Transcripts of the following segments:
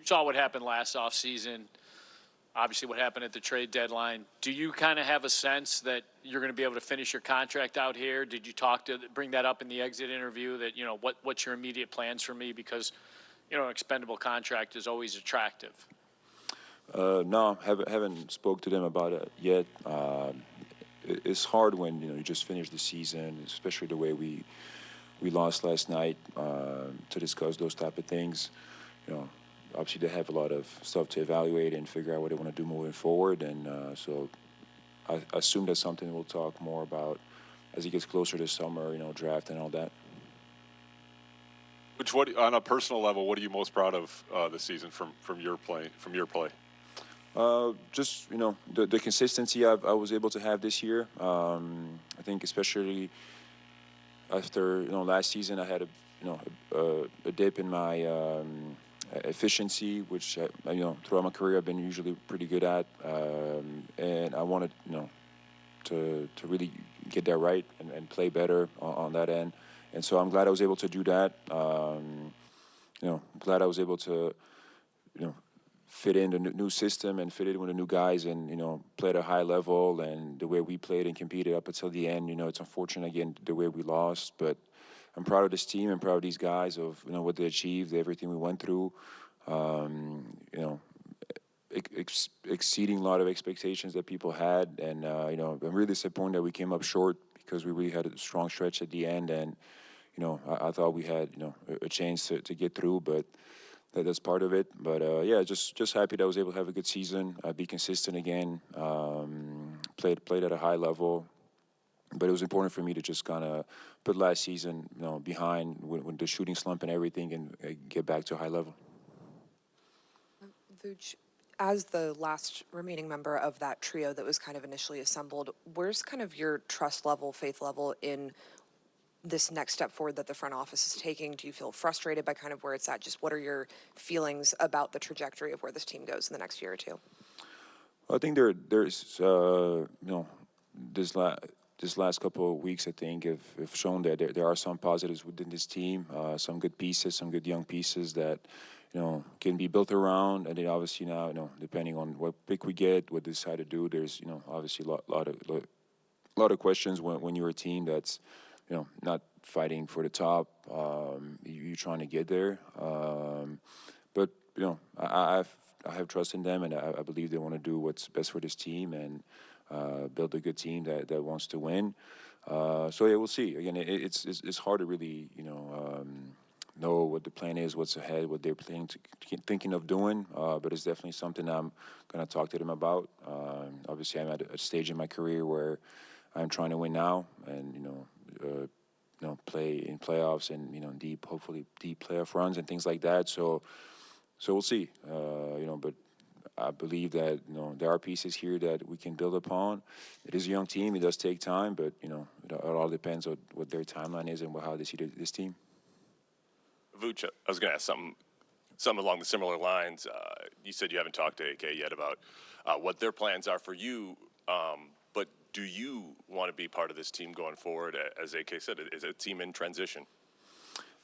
saw what happened last offseason, obviously what happened at the trade deadline. Do you kind of have a sense that you're going to be able to finish your contract out here? Did you bring that up in the exit interview that, what's your immediate plans for me? Because, an expendable contract is always attractive. No, haven't spoke to them about it yet. It's hard when, you just finished the season, especially the way we lost last night, to discuss those type of things. Obviously they have a lot of stuff to evaluate and figure out what they want to do moving forward. And so I assume that's something we'll talk more about as it gets closer to summer, draft and all that. Which, on a personal level, what are you most proud of this season from your play? Just the consistency I was able to have this year. I think especially after last season I had a dip in my efficiency, which throughout my career I've been usually pretty good at, and I wanted to really get that right and play better on that end. And so I'm glad I was able to do that. Glad I was able to, fit in the new system and fit in with the new guys and, play at a high level. And the way we played and competed up until the end, it's unfortunate, again, the way we lost. But I'm proud of this team and proud of these guys of, what they achieved, everything we went through. Exceeding a lot of expectations that people had. And, I'm really disappointed that we came up short because we really had a strong stretch at the end. And, I thought we had, a chance to get through, but that's part of it. But, yeah, just happy that I was able to have a good season, be consistent again, played at a high level. But it was important for me to just kind of put last season, behind with the shooting slump and everything and get back to a high level. Vuč, as the last remaining member of that trio that was kind of initially assembled, where's kind of your trust level, faith level in this next step forward that the front office is taking? Do you feel frustrated by kind of where it's at? Just what are your feelings about the trajectory of where this team goes in the next year or two? I think there's this last couple of weeks, I think, have shown that there are some positives within this team, some good pieces, some good young pieces that, can be built around. And then obviously now, depending on what pick we get, what they decide to do, there's, obviously a lot of questions when you're a team that's, not fighting for the top. You're trying to get there. But, I have trust in them, and I believe they want to do what's best for this team and build a good team that wants to win. So yeah, we'll see. Again, it's hard to really know what the plan is, what's ahead, what they're thinking of doing. But it's definitely something I'm going to talk to them about. Obviously, I'm at a stage in my career where I'm trying to win now, and play in playoffs and hopefully deep playoff runs and things like that. So we'll see. But I believe that there are pieces here that we can build upon. It is a young team. It does take time, but it all depends on what their timeline is and how they see this team. Vuč, I was going to ask something along the similar lines. You said you haven't talked to AK yet about what their plans are for you. But do you want to be part of this team going forward? As AK said, is it a team in transition?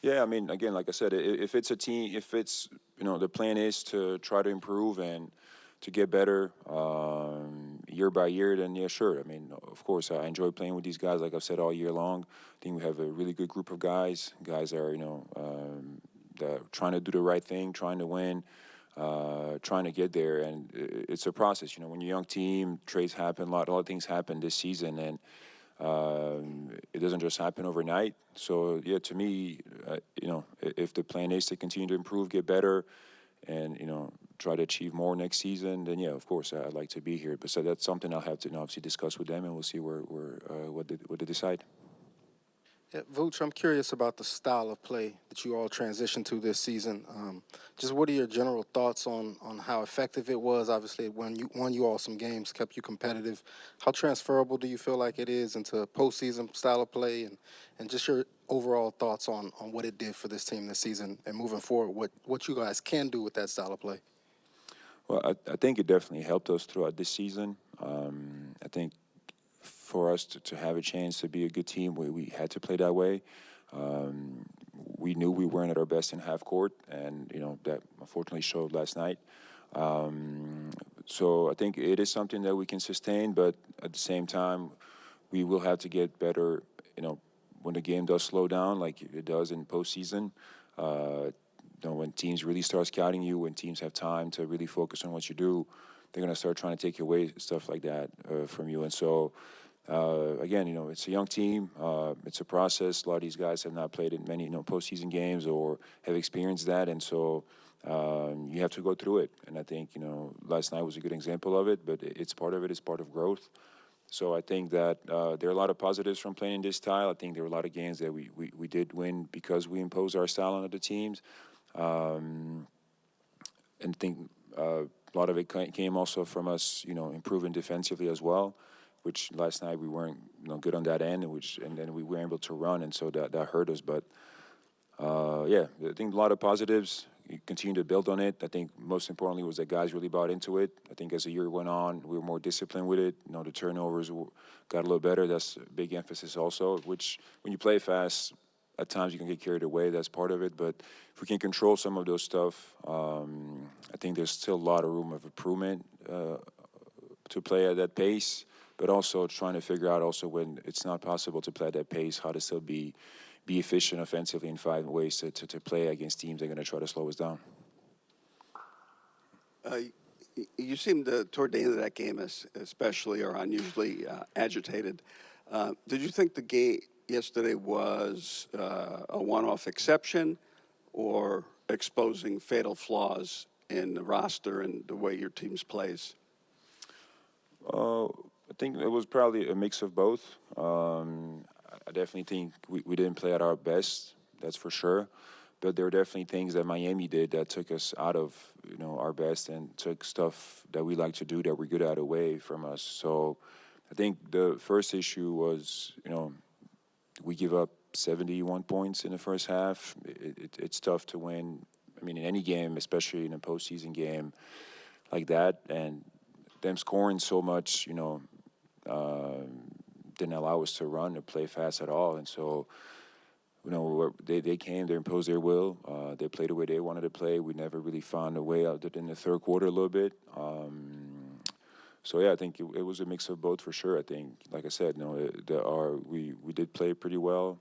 Yeah, I mean, again, like I said, if it's a team, if it's, the plan is to try to improve and to get better year by year, then yeah, sure. I mean, of course, I enjoy playing with these guys, like I've said, all year long. I think we have a really good group of guys. Guys are, that are trying to do the right thing, trying to win, trying to get there. And it's a process. When you're a young team, trades happen, a lot of things happen this season, and it doesn't just happen overnight. So yeah, to me, if the plan is to continue to improve, get better, and try to achieve more next season, then yeah, of course, I'd like to be here. But so that's something I'll have to obviously discuss with them, and we'll see what they decide. Yeah, Vuč, I'm curious about the style of play that you all transitioned to this season. Just what are your general thoughts on how effective it was? Obviously, when you won you all some games, kept you competitive. How transferable do you feel like it is into postseason style of play, and just your overall thoughts on what it did for this team this season and moving forward, what you guys can do with that style of play? Well, I think it definitely helped us throughout this season. I think for us to have a chance to be a good team, we had to play that way. we knew we weren't at our best in half court, and that unfortunately showed last night. So I think it is something that we can sustain, but at the same time, we will have to get better. When the game does slow down, like it does in postseason. When teams really start scouting you, when teams have time to really focus on what you do, they're going to start trying to take away stuff like that from you. And so, again, it's a young team. It's a process. A lot of these guys have not played in many, postseason games or have experienced that. And so you have to go through it. And I think, last night was a good example of it, but it's part of it. It's part of growth. So I think that there are a lot of positives from playing this style. I think there were a lot of games that we did win because we imposed our style on other teams. And I think a lot of it came also from us, improving defensively as well, which last night we weren't, good on that end, and then we were able to run, and so that hurt us. But yeah, I think a lot of positives. You continue to build on it. I think most importantly was that guys really bought into it. I think as the year went on, we were more disciplined with it. The turnovers got a little better. That's a big emphasis also, which when you play fast, at times you can get carried away. That's part of it. But if we can control some of those stuff, I think there's still a lot of room of improvement to play at that pace, but also trying to figure out also when it's not possible to play at that pace, how to still be efficient offensively and find ways to play against teams that are going to try to slow us down. You seemed toward the end of that game especially or unusually agitated. Did you think the game yesterday was a one-off exception or exposing fatal flaws in the roster and the way your teams plays? I think it was probably a mix of both. I definitely think we didn't play at our best, that's for sure. But there were definitely things that Miami did that took us out of, our best and took stuff that we like to do that we're good at away from us. So I think the first issue was, we give up 71 points in the first half. It's tough to win, in any game, especially in a postseason game like that. And them scoring so much, didn't allow us to run or play fast at all. And so, they came, they imposed their will. They played the way they wanted to play. We never really found a way other than the third quarter a little bit. So, yeah, I think it was a mix of both for sure. I think, like I said, we did play pretty well,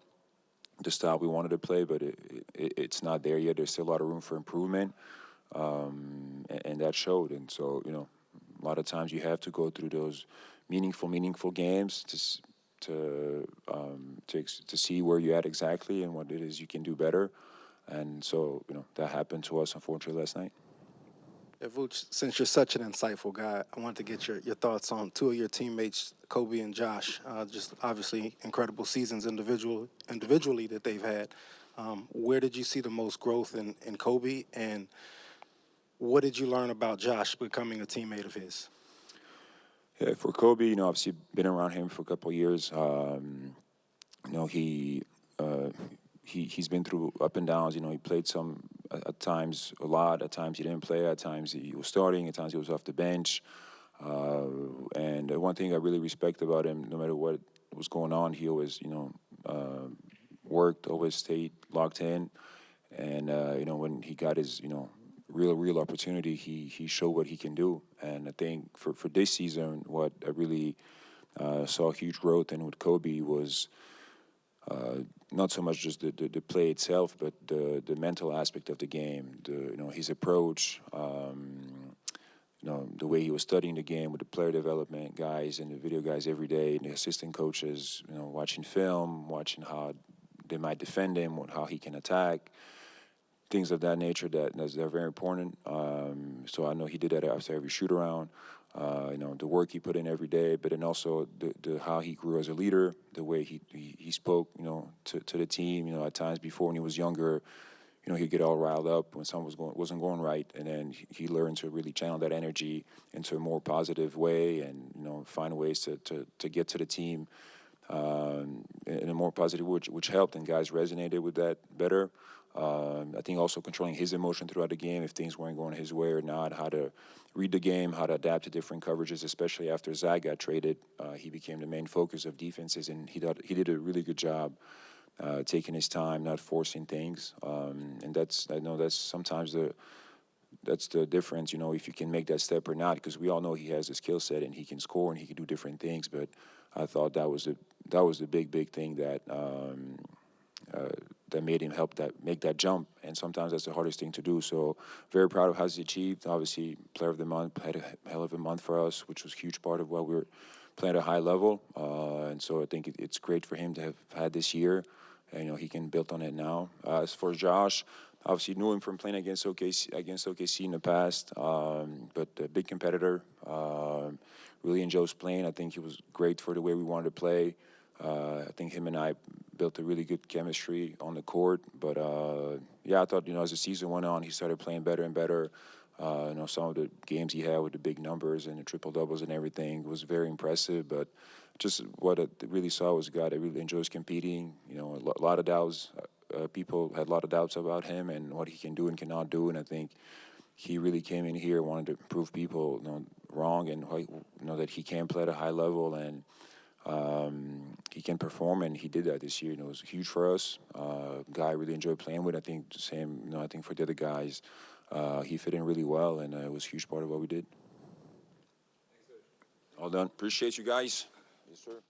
the style we wanted to play, but it's not there yet. There's still a lot of room for improvement, and that showed. And so, a lot of times you have to go through those meaningful games to see where you're at exactly and what it is you can do better. And so, that happened to us, unfortunately, last night. Vuč, since you're such an insightful guy, I wanted to get your thoughts on two of your teammates, Kobe and Josh. Just obviously incredible seasons individually that they've had. Where did you see the most growth in Kobe, and what did you learn about Josh becoming a teammate of his? Yeah, for Kobe, obviously been around him for a couple of years. He's been through up and downs. He played some at times a lot. At times he didn't play. At times he was starting. At times he was off the bench. And one thing I really respect about him, no matter what was going on, he always worked, always stayed locked in. And when he got his real opportunity, he showed what he can do. And I think for this season, what I really saw huge growth in with Kobe was not so much just the play itself, but the mental aspect of the game, his approach, the way he was studying the game with the player development guys and the video guys every day, and the assistant coaches, watching film, watching how they might defend him, how he can attack, things of that nature that are very important. So I know he did that after every shoot around. The work he put in every day, but then also the how he grew as a leader, the way he spoke, to the team. At times before when he was younger, he'd get all riled up when something wasn't going right, and then he learned to really channel that energy into a more positive way, and find ways to get to the team in a more positive way, which helped, and guys resonated with that better. I think also controlling his emotion throughout the game, if things weren't going his way or not, how to read the game, how to adapt to different coverages, especially after Zach got traded. He became the main focus of defenses, and he did a really good job taking his time, not forcing things, and I know that's sometimes that's the difference, if you can make that step or not, because we all know he has a skill set and he can score and he can do different things. But I thought that was the big thing that that made him make that jump. And sometimes that's the hardest thing to do. So very proud of how he's achieved. Obviously, Player of the Month had a hell of a month for us, which was a huge part of why we were playing at a high level. And so I think it's great for him to have had this year. And, he can build on it now. As for Josh, obviously knew him from playing against 𝗂𝗍 in the past, but a big competitor. Really enjoys playing. I think he was great for the way we wanted to play. I think him and I built a really good chemistry on the court. But, I thought, as the season went on, he started playing better and better. Some of the games he had with the big numbers and the triple doubles and everything was very impressive. But just what I really saw was a guy that really enjoys competing. A lot of doubts. People had a lot of doubts about him and what he can do and cannot do. And I think he really came in here, wanted to prove people wrong, and that he can play at a high level and he can perform, and he did that this year. It was huge for us. Guy I really enjoyed playing with. I think the same. I think for the other guys, he fit in really well, and it was a huge part of what we did. All done. Appreciate you guys. Yes, sir.